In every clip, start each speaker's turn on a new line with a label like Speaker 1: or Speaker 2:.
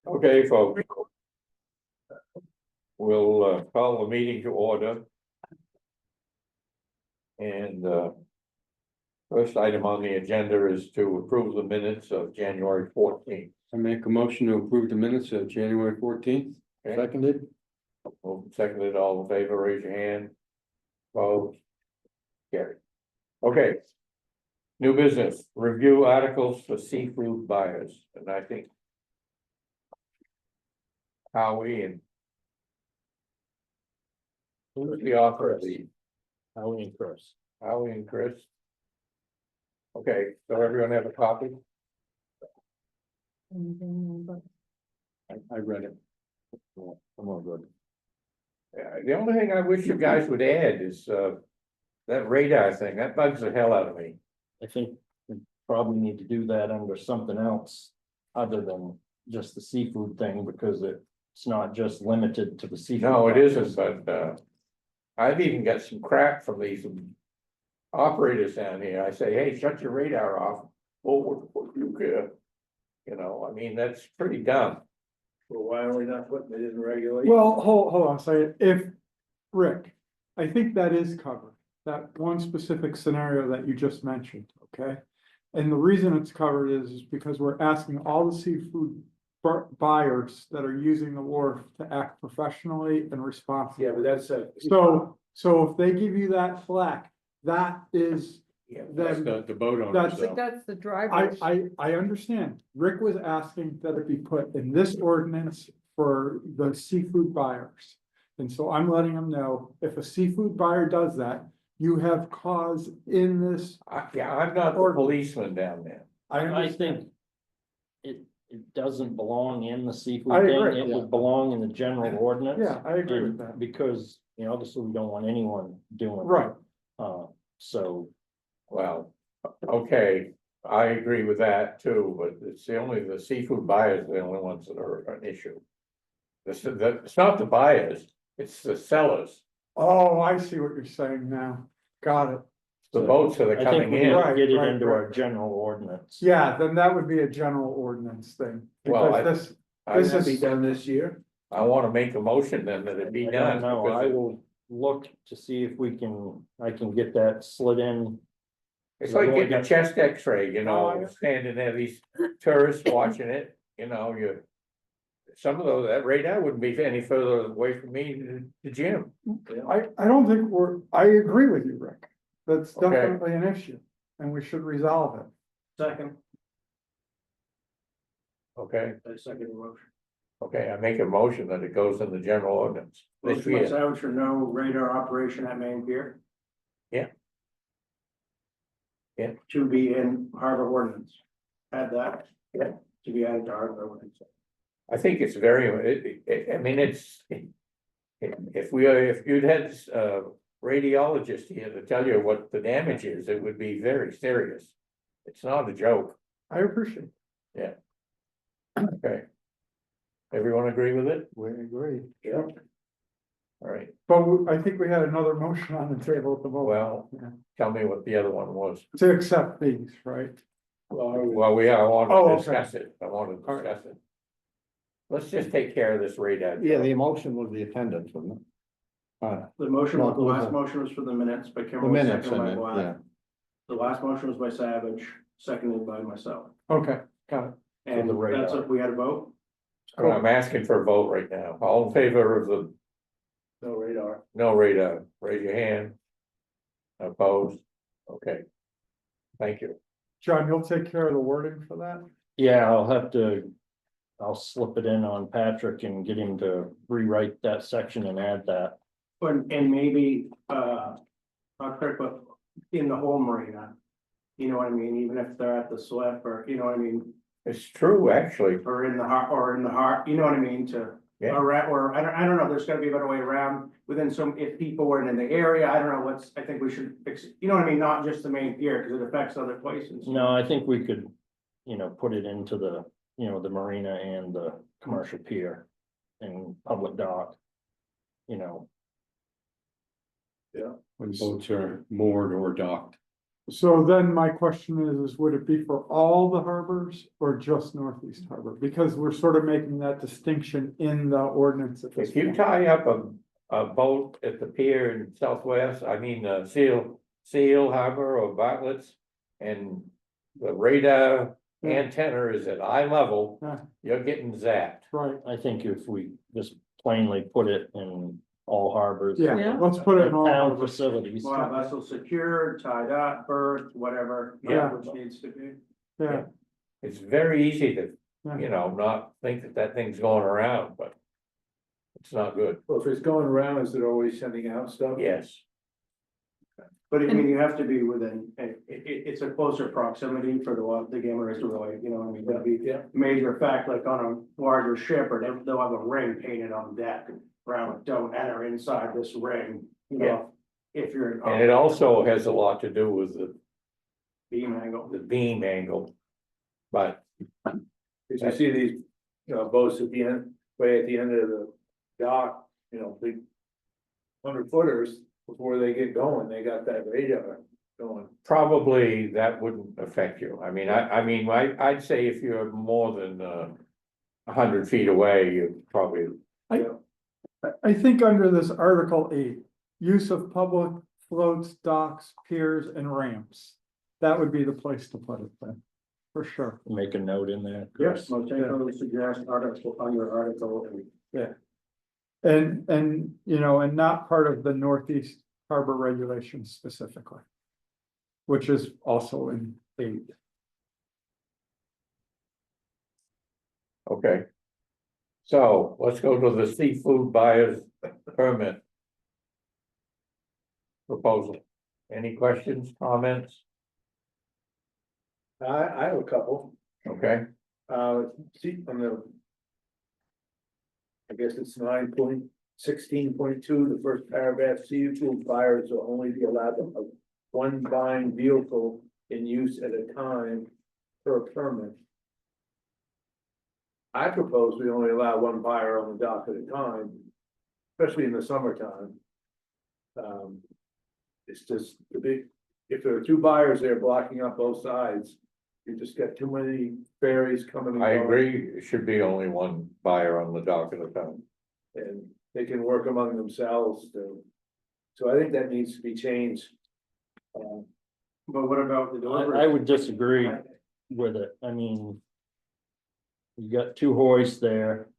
Speaker 1: Okay, folks. We'll call the meeting to order. And first item on the agenda is to approve the minutes of January 14th.
Speaker 2: I make a motion to approve the minutes of January 14th.
Speaker 1: Okay.
Speaker 2: Seconded.
Speaker 1: Seconded, all in favor, raise your hand. Opposed? Carried. Okay. New business, review articles for seafood buyers, and I think Howie and who's the author of the
Speaker 3: Howie and Chris.
Speaker 1: Howie and Chris? Okay, so everyone have a copy?
Speaker 2: I read it.
Speaker 3: I'm all good.
Speaker 1: Yeah, the only thing I wish you guys would add is that radar thing, that bugs the hell out of me.
Speaker 3: I think we probably need to do that under something else other than just the seafood thing, because it's not just limited to the seafood.
Speaker 1: No, it isn't, but I've even got some crap from these operators down here. I say, hey, shut your radar off. Oh, what do you care? You know, I mean, that's pretty dumb.
Speaker 4: Well, why are we not putting it in regulation?
Speaker 5: Well, hold on a second, Rick, I think that is covered, that one specific scenario that you just mentioned, okay? And the reason it's covered is because we're asking all the seafood buyers that are using the wharf to act professionally and responsibly.
Speaker 4: Yeah, but that's a.
Speaker 5: So if they give you that flack, that is,
Speaker 1: Yeah,
Speaker 2: That's
Speaker 5: then,
Speaker 2: the boat owners.
Speaker 5: that's-
Speaker 2: though.
Speaker 6: That's the driver.
Speaker 5: I understand. Rick was asking that it be put in this ordinance for the seafood buyers. And so I'm letting them know, if a seafood buyer does that, you have cause in this.
Speaker 1: yeah, I'm not the policeman down there.
Speaker 3: I think it doesn't belong in the
Speaker 5: I
Speaker 3: seafood thing.
Speaker 5: agree.
Speaker 3: It would belong in the general ordinance.
Speaker 5: Yeah, I agree with
Speaker 3: and
Speaker 5: that.
Speaker 3: Because, you know, obviously we don't want anyone doing it.
Speaker 5: Right,
Speaker 3: So
Speaker 1: Well, okay, I agree with that too, but it's the seafood buyers are the only ones that are an issue. It's not the buyers, it's the sellers,
Speaker 5: oh, I see what you're saying now, got it.
Speaker 1: the boats that are
Speaker 3: I think
Speaker 1: coming
Speaker 3: we need
Speaker 1: in.
Speaker 5: Right,
Speaker 3: to get it
Speaker 5: right,
Speaker 3: into
Speaker 5: right,
Speaker 3: our
Speaker 5: right.
Speaker 3: general ordinance.
Speaker 5: Yeah, then that would be a general ordinance thing.
Speaker 1: Well,
Speaker 5: Because this,
Speaker 1: I,
Speaker 5: this
Speaker 4: That'd be
Speaker 5: is,
Speaker 4: done this year.
Speaker 1: I wanna make a motion then that it be
Speaker 3: I
Speaker 1: done.
Speaker 3: don't know,
Speaker 1: because
Speaker 3: I will look to see if I can get that slid in.
Speaker 1: It's like getting a chest x-ray, you
Speaker 5: Oh,
Speaker 1: know,
Speaker 5: yeah.
Speaker 1: standing there, these tourists watching it, you know, some of those, that radar wouldn't be any further away from me than the gym.
Speaker 5: I don't think I agree with you, Rick. That's
Speaker 1: Okay.
Speaker 5: definitely an issue, and we should resolve it.
Speaker 4: Second,
Speaker 1: Okay,
Speaker 4: I second the motion.
Speaker 1: okay, I make a motion that it goes in the general ordinance this
Speaker 4: Motion by
Speaker 1: year.
Speaker 4: Savage for no radar operation at Maine Pier.
Speaker 1: Yeah. Yeah.
Speaker 4: To be in harbor ordinance. Add that.
Speaker 1: Yeah.
Speaker 4: To be added to harbor ordinance.
Speaker 1: I think it's very, I mean, if you'd had radiologist here to tell you what the damage is, it would be very serious. It's not a joke.
Speaker 5: I appreciate it.
Speaker 1: Okay. Everyone agree with it?
Speaker 5: We agree.
Speaker 1: Yeah. All right,
Speaker 5: But I think we had another motion on the table at the moment.
Speaker 1: well,
Speaker 5: Yeah.
Speaker 1: tell me what the other one was.
Speaker 5: To accept these, right?
Speaker 1: Well, I want
Speaker 5: Oh,
Speaker 1: to
Speaker 5: okay.
Speaker 1: discuss it, I want to
Speaker 5: All right.
Speaker 1: discuss it. Let's just take care of this radar.
Speaker 2: Yeah, the emotion was the attendance, wasn't it?
Speaker 4: The motion,
Speaker 2: No,
Speaker 4: the last motion was for the minutes by
Speaker 2: The
Speaker 4: Kimberly,
Speaker 2: minutes,
Speaker 4: seconded by
Speaker 2: and
Speaker 4: Black.
Speaker 2: yeah,
Speaker 4: The last motion was by Savage, seconded by myself.
Speaker 5: Okay, got it.
Speaker 4: And
Speaker 3: the radar.
Speaker 4: that's what we had a vote,
Speaker 1: I'm asking for a vote right now, all in favor of the
Speaker 4: no radar.
Speaker 1: no radar, raise your hand. Opposed, okay. Thank you.
Speaker 5: John, you'll take care of the wording for that?
Speaker 3: Yeah, I'll slip it in on Patrick and get him to rewrite that section and add that.
Speaker 4: And maybe, not correct, but in the whole marina. You know what I mean, even if they're at the slip or, you know what I mean,
Speaker 1: It's true, actually,
Speaker 4: or in the heart, you know what I mean, to.
Speaker 1: Yeah.
Speaker 4: Or I don't know, there's gotta be a better way around within some, if people weren't in the area, I don't know I think we should fix, you know what I mean, not just the main pier, cause it affects other places.
Speaker 3: No, I think we could, put it into the, the marina and the commercial pier and public dock.
Speaker 2: when boats are moored or docked.
Speaker 5: So then my question is would it be for all the harbors or just Northeast Harbor? Because we're sort of making that distinction in the ordinance at this
Speaker 1: If you
Speaker 5: point.
Speaker 1: tie up a boat at the pier in Southwest, Seal Harbor or Bartlett's. And the radar
Speaker 5: Yeah.
Speaker 1: antenna is at eye level,
Speaker 5: Yeah.
Speaker 1: you're getting zapped.
Speaker 5: Right,
Speaker 3: I think if we just plainly put it in all harbors.
Speaker 5: yeah,
Speaker 6: Yeah.
Speaker 5: let's put it in all
Speaker 3: Town
Speaker 5: harbors.
Speaker 3: facilities.
Speaker 4: Well, vessel secured, tied up, berthed, whatever,
Speaker 5: Yeah.
Speaker 4: which needs to be.
Speaker 5: Yeah,
Speaker 1: It's very easy to,
Speaker 5: Yeah.
Speaker 1: not think that thing's going around, but. It's not good,
Speaker 7: Well, if it's going around, is it always sending out stuff?
Speaker 1: yes.
Speaker 4: But I mean, you have to be within, it's a closer proximity for the gamma rays to really, you know, what I mean, that'd be
Speaker 7: Yeah.
Speaker 4: a major fact, like on a larger ship, or they'll have a ring painted on deck. Around, don't enter inside this ring, you know, if you're.
Speaker 1: And it also has a lot to do with
Speaker 4: Beam angle.
Speaker 1: the beam angle. But
Speaker 7: Cause you see these, boats at the end, way at the end of the dock, big 100-footers, before they get going, they got that radar going.
Speaker 1: probably that wouldn't affect you. I mean, I'd say if you're more than 100 feet away, you probably,
Speaker 5: I think under this Article 8, use of public floats, docks, piers and ramps. That would be the place to put it then, for sure.
Speaker 3: Make a note in there.
Speaker 4: Yes, most definitely suggest article, under article.
Speaker 5: And, and not part of the Northeast Harbor regulations specifically. Which is also in 8.
Speaker 1: okay. So let's go to the seafood buyer's permit. Proposal. Any questions, comments?
Speaker 7: I have a couple,
Speaker 1: Okay,
Speaker 7: see, on the. I guess it's 9.16.2, the first paragraph, seafood buyers will only be allowed to have one buying vehicle in use at a time per permit. I propose we only allow one buyer on the dock at a time, especially in the summertime. It's just the big, if there are two buyers there blocking up both sides, you just got too many ferries coming and
Speaker 1: I
Speaker 7: going.
Speaker 1: agree, it should be only one buyer on the dock at a time.
Speaker 7: And they can work among themselves to. So I think that needs to be changed.
Speaker 4: But what about the
Speaker 3: I
Speaker 4: delivery?
Speaker 3: would disagree with it. I mean. You got two hoists there,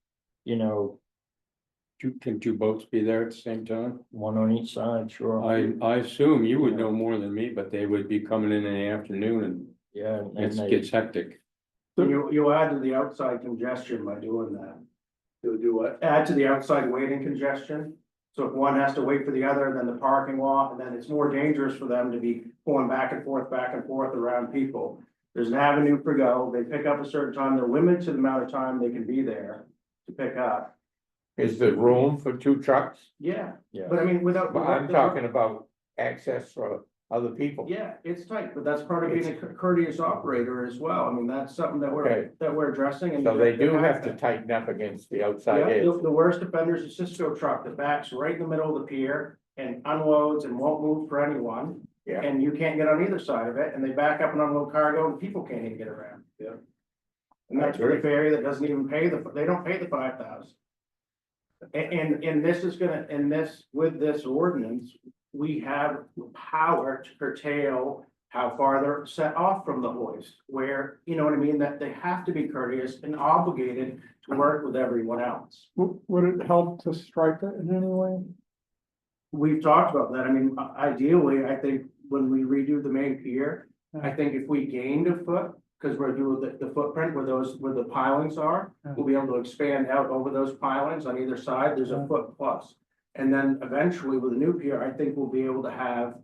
Speaker 2: Can two boats be there at the same time?
Speaker 3: one on each side, sure.
Speaker 2: I assume you would know more than me, but they would be coming in the afternoon and
Speaker 3: Yeah, and
Speaker 2: it
Speaker 3: they,
Speaker 2: gets hectic.
Speaker 4: You'll add to the outside congestion by doing that.
Speaker 7: To do what?
Speaker 4: Add to the outside waiting congestion. So if one has to wait for the other, then the parking lot, and then it's more dangerous for them to be going back and forth around people. There's an avenue for go, they pick up a certain time, they're limited to the amount of time they can be there to pick up.
Speaker 1: Is there room for two trucks?
Speaker 4: Yeah,
Speaker 3: yeah,
Speaker 4: but I mean, without.
Speaker 1: But I'm talking about access for other people.
Speaker 4: Yeah, it's tight, but that's part of being a courteous operator as well. I mean, that's something that
Speaker 1: Okay.
Speaker 4: we're addressing. And
Speaker 1: So they do
Speaker 4: there
Speaker 1: have
Speaker 4: has
Speaker 1: to
Speaker 4: been.
Speaker 1: tighten up against the outside
Speaker 4: Yeah,
Speaker 1: edge.
Speaker 4: the worst offender is a Cisco truck that backs right in the middle of the pier and unloads and won't move for anyone.
Speaker 1: Yeah.
Speaker 4: And you can't get on either side of it, and they back up and unload cargo and people can't even get around.
Speaker 7: Yeah.
Speaker 4: And that's for the ferry that doesn't even pay they don't pay the 5,000. And this is gonna, with this ordinance, we have the power to curtail how far they're set off from the hoist. Where, you know what I mean, that they have to be courteous and obligated to work with everyone else.
Speaker 5: Would it help to strike it in any way?
Speaker 4: We've talked about that. I mean, ideally, I think when we redo the main pier, I think if we gained a foot, because we're doing the footprint where the pilings are, we'll be able to expand out over those pilings on either side. There's a foot plus. And then eventually with the new pier, I think we'll be able to have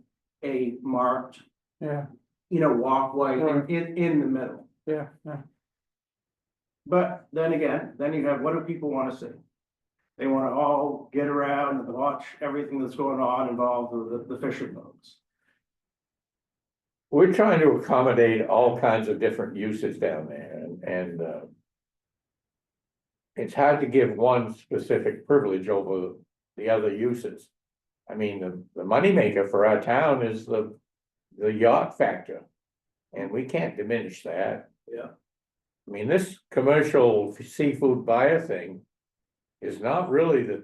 Speaker 4: a marked,
Speaker 5: Yeah,
Speaker 4: walkway
Speaker 5: Right.
Speaker 4: in the middle.
Speaker 5: yeah.
Speaker 4: But then again, then you have, what do people want to see? They want to all get around and watch everything that's going on involved with the fishing boats.
Speaker 1: We're trying to accommodate all kinds of different uses down there and it's hard to give one specific privilege over the other uses. I mean, the moneymaker for our town is the the yacht factor. And we can't diminish that.
Speaker 7: Yeah.
Speaker 1: I mean, this commercial seafood buyer thing is not really the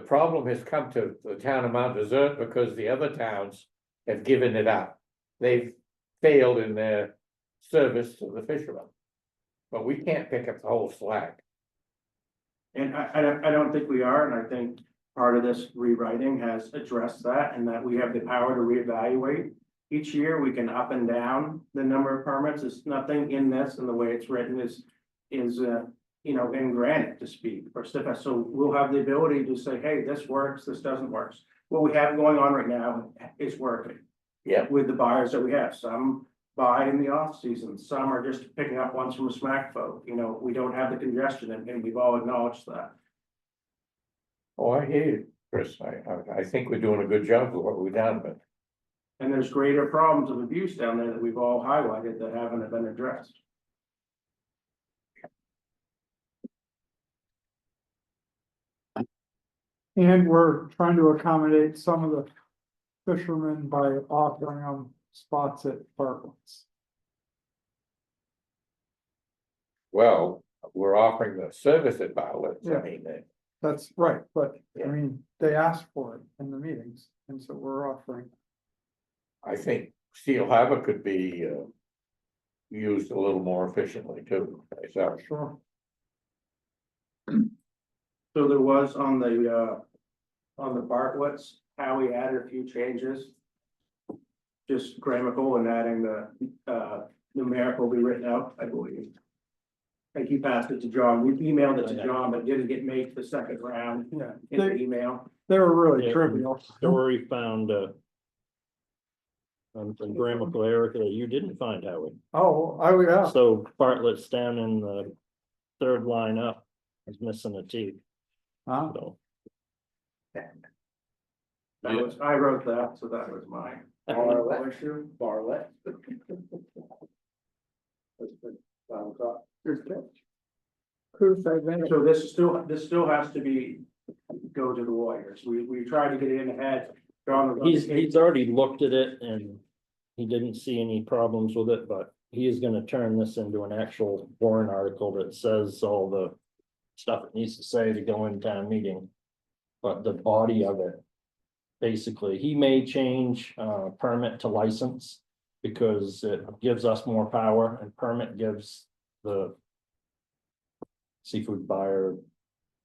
Speaker 1: problem has come to the town of Mount Desert because the other towns have given it up. They've failed in their service to the fishermen. But we can't pick up the whole slack.
Speaker 4: And I don't think we are, and I think part of this rewriting has addressed that, and that we have the power to reevaluate. Each year, we can up and down the number of permits, there's nothing in this, and the way it's written is, you know, in granite to speak, or stuff, so we'll have the ability to say, hey, this works, this doesn't work. What we have going on right now is working.
Speaker 1: Yeah.
Speaker 4: With the buyers that we have, some buy in the off season, some are just picking up ones from a smack folk, you know, we don't have the congestion, and we've all acknowledged that.
Speaker 1: Oh, I hear you, Chris. I think we're doing a good job with what we've done, but
Speaker 4: And there's greater problems of abuse down there that we've all highlighted that haven't been addressed.
Speaker 5: And we're trying to accommodate some of the fishermen by offering them spots at Bartlett's.
Speaker 1: well, we're offering the service at Bartlett's.
Speaker 5: Yeah.
Speaker 1: I mean,
Speaker 5: That's right, but I
Speaker 1: Yeah.
Speaker 5: mean, they asked for it in the meetings, and so we're offering.
Speaker 1: I think Steel Harbor could be used a little more efficiently too, myself.
Speaker 5: Sure.
Speaker 4: So there was on the Bartlett's, Howie added a few changes. Just grammatical and adding the numerical be written out, I believe. I think he passed it to John, we emailed it to John, but didn't get made to the second round
Speaker 5: Yeah,
Speaker 4: in the
Speaker 5: they,
Speaker 4: email.
Speaker 5: they were really
Speaker 3: Yeah.
Speaker 5: trivial.
Speaker 3: Story found, some grammatical error that you didn't find, Howie.
Speaker 5: Oh, I would, yeah,
Speaker 3: So Bartlett's down in the third line up is missing a T,
Speaker 5: huh?
Speaker 3: so.
Speaker 4: That was, I wrote that, so that was mine.
Speaker 7: Bartlett.
Speaker 4: Issue.
Speaker 7: Bartlett. That's been 5 o'clock.
Speaker 5: Good catch. Proof I've been-
Speaker 4: So this still has to be, go to the lawyers, we tried to get it in ahead. John was on
Speaker 3: He's
Speaker 4: vacation.
Speaker 3: already looked at it and he didn't see any problems with it, but he is gonna turn this into an actual warrant article that says all the stuff it needs to say to go in town meeting. But the body of it, basically, he may change permit to license because it gives us more power and permit gives the seafood buyer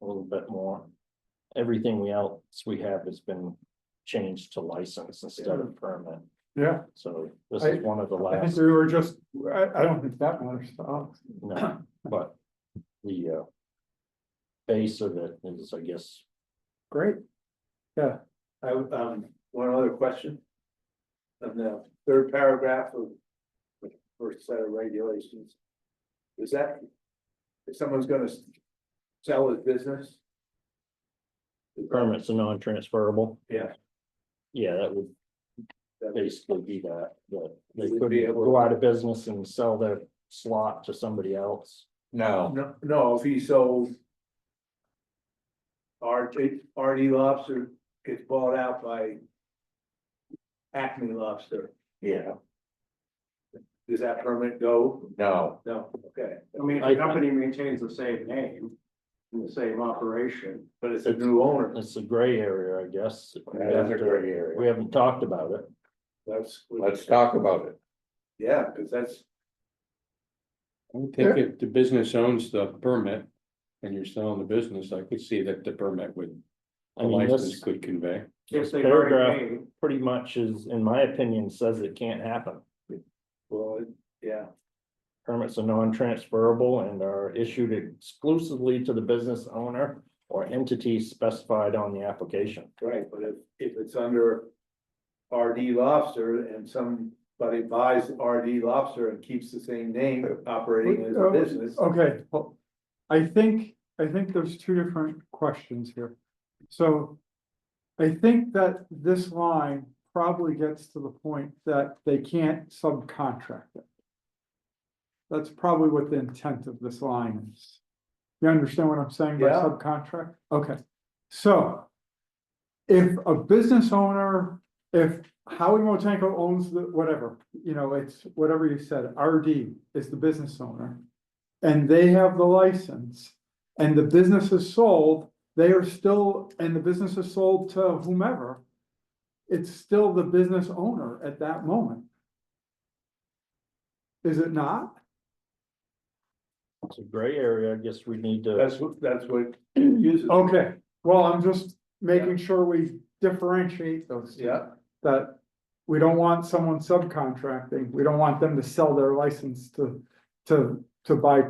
Speaker 3: a little bit more. Everything else we have has been changed to license instead of permit.
Speaker 5: Yeah,
Speaker 3: So this is one of the
Speaker 5: I think
Speaker 3: last,
Speaker 5: we were just, I don't think that matters to us.
Speaker 3: no, but the base of it is, I guess,
Speaker 5: Great. Yeah,
Speaker 7: I, one other question. On the third paragraph of the first set of regulations. Is that, if someone's gonna sell his business?
Speaker 3: permits are non-transferable.
Speaker 7: Yeah.
Speaker 3: Yeah, that would
Speaker 7: that-
Speaker 3: basically be that they
Speaker 7: Would
Speaker 3: couldn't
Speaker 7: be able-
Speaker 3: go out of business and sell their slot to somebody else.
Speaker 1: No,
Speaker 7: No, if he sold. RD Lobster gets bought out by. Acme Lobster,
Speaker 1: yeah,
Speaker 7: does that permit go?
Speaker 1: no,
Speaker 7: No, okay,
Speaker 4: I mean, if
Speaker 3: I-
Speaker 4: the company maintains the same name and the same operation.
Speaker 7: but it's a new owner,
Speaker 3: It's a gray area, I guess. We
Speaker 1: that is
Speaker 3: have
Speaker 1: a
Speaker 3: to-
Speaker 1: gray area.
Speaker 3: We haven't talked about it.
Speaker 7: that's.
Speaker 1: Let's talk about it.
Speaker 7: Yeah, cause that's,
Speaker 2: I would think if the business owns the permit and you're selling the business, I could see that the permit would,
Speaker 3: I
Speaker 2: the
Speaker 3: mean,
Speaker 2: license
Speaker 3: this
Speaker 2: could convey.
Speaker 4: If
Speaker 3: This
Speaker 4: they've already
Speaker 3: paragraph-
Speaker 4: paid,
Speaker 3: pretty much is, in my opinion, says it can't happen.
Speaker 7: well, yeah,
Speaker 3: Permits are non-transferable and are issued exclusively to the business owner or entity specified on the application.
Speaker 7: right, but if it's under. RD Lobster and somebody buys RD Lobster and keeps the same name operating as a business.
Speaker 5: okay, well, I think there's two different questions here. So I think that this line probably gets to the point that they can't subcontract it. That's probably what the intent of this line is. You understand what I'm saying by
Speaker 7: Yeah.
Speaker 5: subcontract? Okay, so if a business owner if Howie Motenko owns the, whatever, you know, it's whatever you said, RD is the business owner. And they have the license and the business is sold, they are still, and the business is sold to whomever. It's still the business owner at that moment. Is it not?
Speaker 3: It's a gray area, I guess we need to,
Speaker 7: That's what uses.
Speaker 5: Okay, well, I'm just making sure we differentiate those. two.
Speaker 7: Yeah,
Speaker 5: That we don't want someone subcontracting, we don't want them to sell their license to buy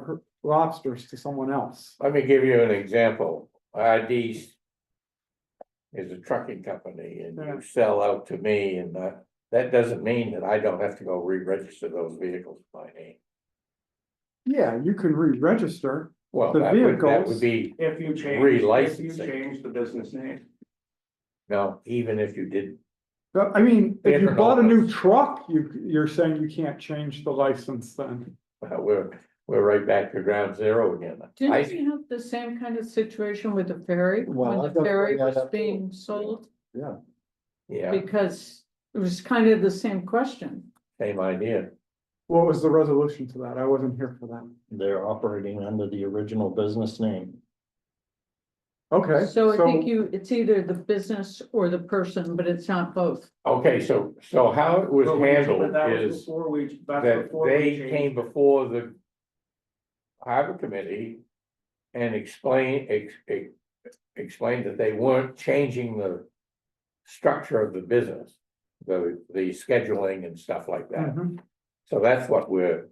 Speaker 5: lobsters to someone else.
Speaker 1: Let me give you an example. ID's is a trucking company and
Speaker 5: Yeah.
Speaker 1: you sell out to me and that doesn't mean that I don't have to go re-register those vehicles by name.
Speaker 5: Yeah, you can re-register,
Speaker 1: Well,
Speaker 5: The
Speaker 1: that
Speaker 5: vehicles-
Speaker 1: would be,
Speaker 4: If you change, if you
Speaker 1: Relicensing.
Speaker 4: change the business name.
Speaker 1: no, even if you did,
Speaker 5: but I mean, if you
Speaker 1: Different
Speaker 5: bought a new
Speaker 1: owners.
Speaker 5: truck, you're saying you can't change the license then.
Speaker 1: we're right back to ground zero again.
Speaker 6: Didn't
Speaker 1: I,
Speaker 6: we have the same kind of situation with the ferry,
Speaker 5: Well,
Speaker 6: when
Speaker 5: I
Speaker 6: the
Speaker 5: thought
Speaker 6: ferry
Speaker 5: we had
Speaker 6: was
Speaker 5: that too.
Speaker 6: being sold?
Speaker 1: yeah,
Speaker 6: Because it was kind of the same question.
Speaker 1: same idea.
Speaker 5: What was the resolution to that? I wasn't here for that.
Speaker 3: they're operating under the original business name.
Speaker 5: Okay,
Speaker 6: So I think it's either the business or the person, but it's not both.
Speaker 1: Okay, so how it was
Speaker 4: But
Speaker 1: handled
Speaker 4: that was
Speaker 1: is
Speaker 4: before we- that's
Speaker 1: that
Speaker 4: before we
Speaker 1: they
Speaker 4: changed
Speaker 1: came
Speaker 4: it.
Speaker 1: before the harbor committee and explained that they weren't changing the structure of the business, the scheduling and stuff like that.
Speaker 5: Mhm.
Speaker 1: So that's what we're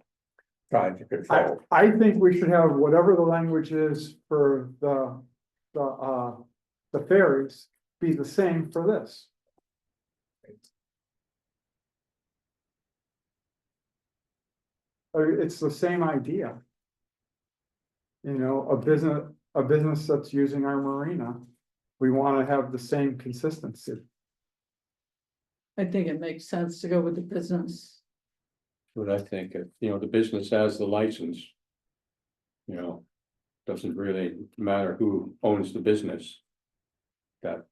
Speaker 1: trying to control.
Speaker 5: I think we should have whatever the language is for the ferries be the same for this. It's the same idea. You know, a business that's using our marina, we wanna have the same consistency.
Speaker 6: I think it makes sense to go with the business.
Speaker 2: What I think, if, you know, the business has the license. You know, doesn't really matter who owns the business. That,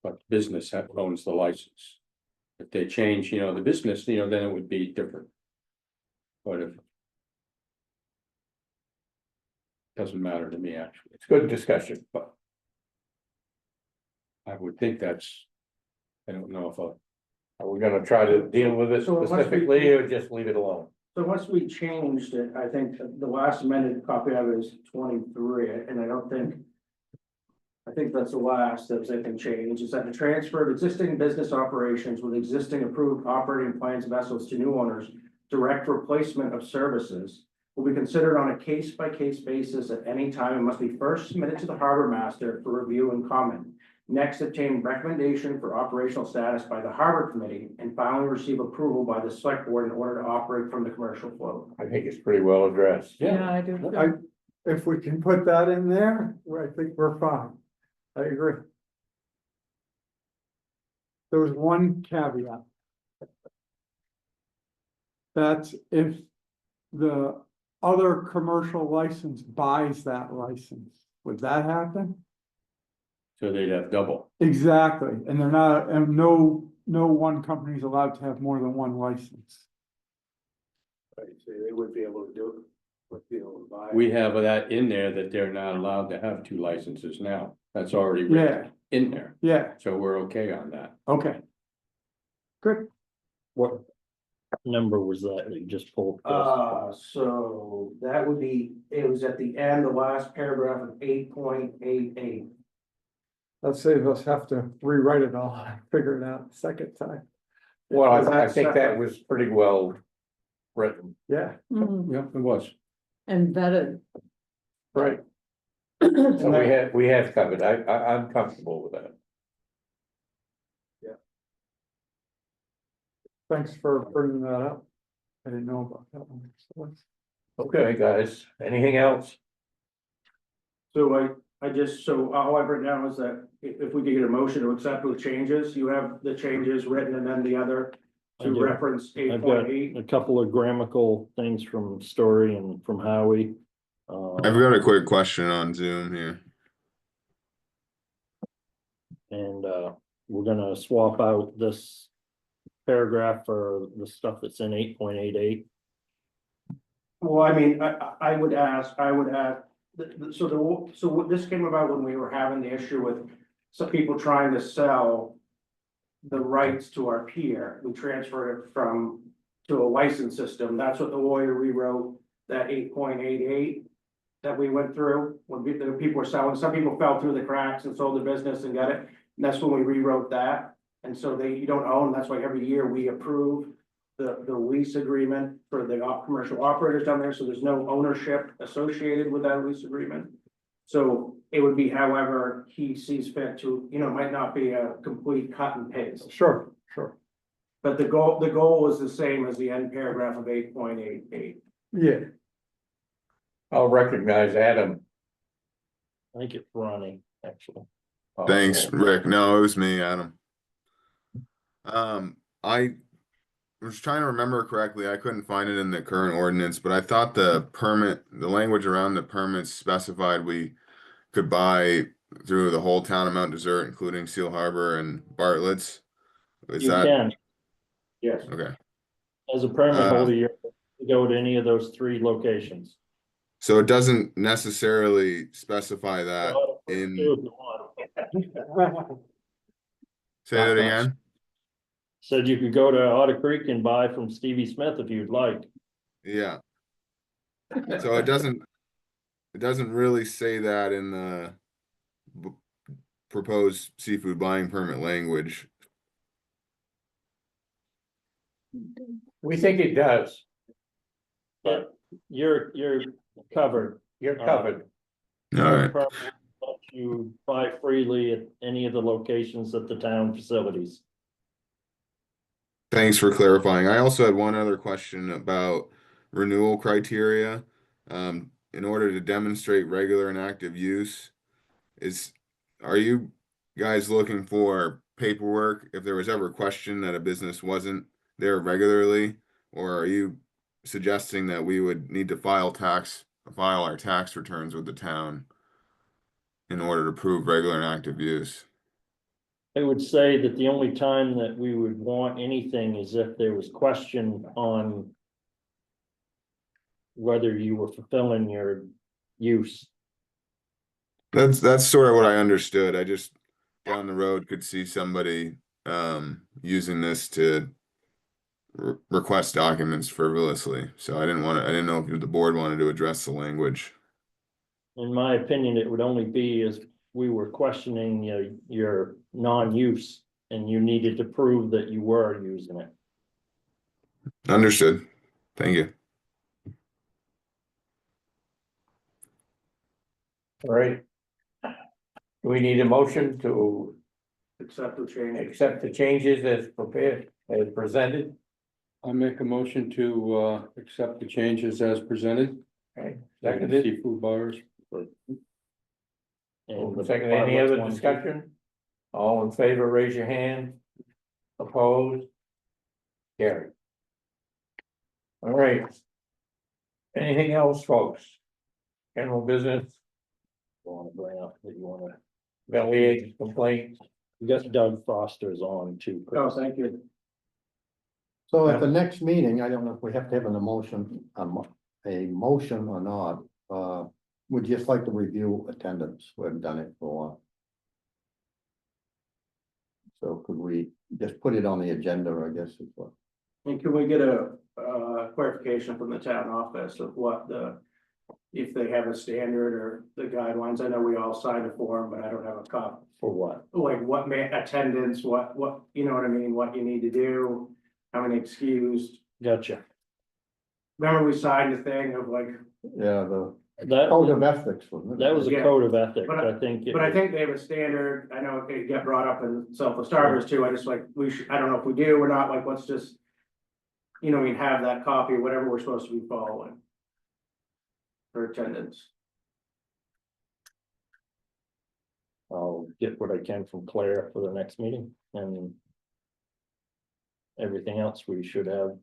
Speaker 2: but business owns the license. If they change, you know, the business, you know, then it would be different. But if. Doesn't matter to me, actually,
Speaker 1: It's good discussion.
Speaker 2: but. I would think that's. I don't know if
Speaker 1: Are we gonna try to deal with it
Speaker 4: So it must be-
Speaker 1: specifically or just leave it alone?
Speaker 4: So once we changed it, I think the last amended copy of it is 23, and I don't think. I think that's the last that was anything changed, is that the transfer of existing business operations with existing approved operating plans vessels to new owners. Direct replacement of services will be considered on a case-by-case basis at any time and must be first submitted to the harbor master for review and comment. Next, obtain recommendation for operational status by the harbor committee and finally receive approval by the select board in order to operate from the commercial float.
Speaker 1: I think it's pretty well addressed.
Speaker 6: Yeah, I do. too.
Speaker 5: If we can put that in there, I think we're fine. I agree. There was one caveat. That's if the other commercial license buys that license, would that happen?
Speaker 2: so they'd have double.
Speaker 5: Exactly, and they're not, and no one company is allowed to have more than one license.
Speaker 7: right, so they would be able to do it. Would be able to buy.
Speaker 2: We have that in there that they're not allowed to have two licenses now. That's already
Speaker 5: Yeah,
Speaker 2: written in there,
Speaker 5: yeah,
Speaker 2: so we're okay on that.
Speaker 5: okay. Good,
Speaker 3: What number was that you just pulled? Chris?
Speaker 4: So that would be, it was at the end, the last paragraph of 8.88.
Speaker 5: let's save us have to rewrite it all, figure it out the second time.
Speaker 1: Well, I
Speaker 4: That's
Speaker 1: think that
Speaker 4: separate.
Speaker 1: was pretty well written.
Speaker 5: Yeah,
Speaker 6: Mm,
Speaker 2: Yeah, it was.
Speaker 6: And vetted.
Speaker 1: Right. So we have covered. I'm comfortable with that.
Speaker 5: thanks for bringing that up. I didn't know about that one. So let's-
Speaker 1: Okay, guys, anything else?
Speaker 4: So I just, so all I've written down is that if we could get a motion to accept with changes, you have the changes written and then the other
Speaker 3: I
Speaker 4: to
Speaker 3: do.
Speaker 4: reference
Speaker 3: I've got
Speaker 4: 8.8.
Speaker 3: a couple of grammatical things from Story and from Howie.
Speaker 8: I've got a quick question on Zoom here.
Speaker 3: And we're gonna swap out this paragraph for the stuff that's in 8.88.
Speaker 4: Well, I mean, I would ask, so what this came about when we were having the issue with some people trying to sell the rights to our pier. We transferred it to a license system. That's what the lawyer rewrote, that 8.88 that we went through when the people were selling. Some people fell through the cracks and sold the business and got it. And that's when we rewrote that. And so you don't own, that's why every year we approve the lease agreement for the commercial operators down there, so there's no ownership associated with that lease agreement. So it would be however he sees fit to, it might not be a complete cut and paste.
Speaker 5: Sure, sure,
Speaker 4: But the goal is the same as the end paragraph of 8.88.
Speaker 5: yeah,
Speaker 1: I'll recognize Adam.
Speaker 3: I think it's Ronnie, actually.
Speaker 8: Thanks, Rick. No, it was me, Adam. I was trying to remember correctly. I couldn't find it in the current ordinance, but I thought the language around the permits specified we could buy through the whole town of Mount Desert, including Seal Harbor and Bartlett's. Is
Speaker 3: You
Speaker 8: that
Speaker 3: can,
Speaker 4: Yes.
Speaker 8: okay?
Speaker 3: as a permit holder, you go to any of those 3 locations.
Speaker 8: So it doesn't necessarily specify that in. Say that again.
Speaker 3: Said you could go to Otter Creek and buy from Stevie Smith if you'd like.
Speaker 8: Yeah. So it doesn't really say that in the proposed seafood buying permit language.
Speaker 1: We think it does.
Speaker 3: But you're covered.
Speaker 1: You're covered.
Speaker 8: All right.
Speaker 3: Permit lets you buy freely at any of the locations at the town facilities.
Speaker 8: Thanks for clarifying. I also had one other question about renewal criteria. In order to demonstrate regular and active use, are you guys looking for paperwork if there was ever a question that a business wasn't there regularly? Or are you suggesting that we would need to file our tax returns with the town in order to prove regular and active use?
Speaker 3: I would say that the only time that we would want anything is if there was question on whether you were fulfilling your use.
Speaker 8: That's sort of what I understood. I just down the road could see somebody using this to request documents frivolously. So I didn't know if the board wanted to address the language.
Speaker 3: In my opinion, it would only be as we were questioning your non-use and you needed to prove that you were using it.
Speaker 8: Understood. Thank you.
Speaker 1: All right. Do we need a motion to
Speaker 4: Accept the change.
Speaker 1: accept the changes as presented?
Speaker 2: I make a motion to accept the changes as presented.
Speaker 1: Okay,
Speaker 2: Seconded.
Speaker 1: seconded.
Speaker 2: Seafood bars.
Speaker 3: And the
Speaker 1: Second, any other
Speaker 3: one,
Speaker 1: discussion? All in favor, raise your hand. Opposed? Carry. All right. Anything else, folks? General business,
Speaker 3: you wanna bring up that you wanna,
Speaker 1: bellyache complaints?
Speaker 3: you got Doug Foster's on too.
Speaker 4: Oh, thank you.
Speaker 9: So at the next meeting, I don't know if we have to have a motion or not, we'd just like to review attendance, we haven't done it for a while. So could we just put it on the agenda, I guess is what.
Speaker 4: And can we get a clarification from the town office of if they have a standard or the guidelines? I know we all signed a form, but I don't have a copy.
Speaker 3: For what?
Speaker 4: Like attendance, what, you know what I mean, what you need to do, how many excused.
Speaker 3: Gotcha.
Speaker 4: Remember we signed the thing of like,
Speaker 9: Yeah, the code of ethics, wasn't it?
Speaker 3: That was a
Speaker 4: Yeah.
Speaker 3: code of ethics,
Speaker 4: But
Speaker 3: I think.
Speaker 4: but I think they have a standard. I know it get brought up in Selfless Starters too. I just like, I don't know if we do or not, like, let's just, we have that copy, whatever we're supposed to be following. For attendance.
Speaker 3: I'll get what I can from Claire for the next meeting and everything else we should have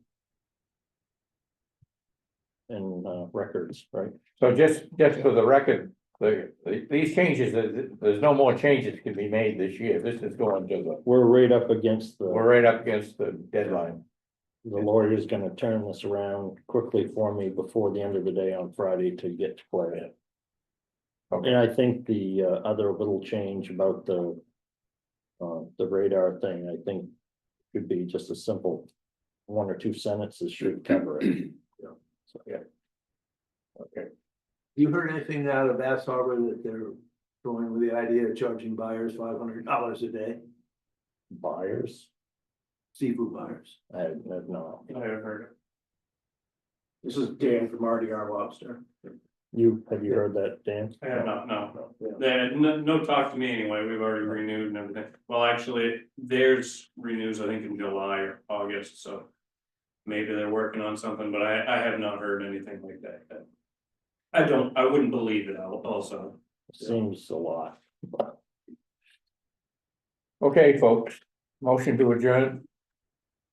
Speaker 3: in records, right?
Speaker 1: So just for the record, these changes, there's no more changes can be made this year. This is going to the,
Speaker 3: We're right up against
Speaker 1: we're
Speaker 3: the
Speaker 1: right up against the deadline.
Speaker 3: lawyer's gonna turn this around quickly for me before the end of the day on Friday to get to play.
Speaker 1: Okay.
Speaker 3: And I think the other little change about the radar thing, I think could be just a simple one or two sentences should cover it. So, yeah.
Speaker 1: Okay.
Speaker 7: You heard anything out of Bass Harbor that they're going with the idea of charging buyers $500 a day,
Speaker 3: Buyers,
Speaker 7: seafood buyers?
Speaker 3: I have no,
Speaker 4: I have heard it. This is Dan from RDR Lobster.
Speaker 3: have you heard that, Dan?
Speaker 10: I have not, no.
Speaker 7: Yeah.
Speaker 10: They had no talk to me anyway, we've already renewed and everything. Well, actually, theirs renews, I think, in July or August, so. Maybe they're working on something, but I have not heard anything like that. I wouldn't believe it also.
Speaker 3: Seems a lot.
Speaker 1: Okay, folks, motion to adjourn,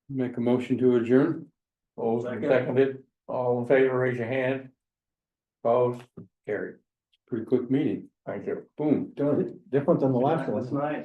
Speaker 2: Make a motion to adjourn?
Speaker 1: all seconded, all in favor, raise your hand. Opposed, carried,
Speaker 2: Pretty quick meeting.
Speaker 1: thank you.
Speaker 2: Boom, done.
Speaker 9: Different than the last
Speaker 7: That's
Speaker 9: one.
Speaker 7: nice.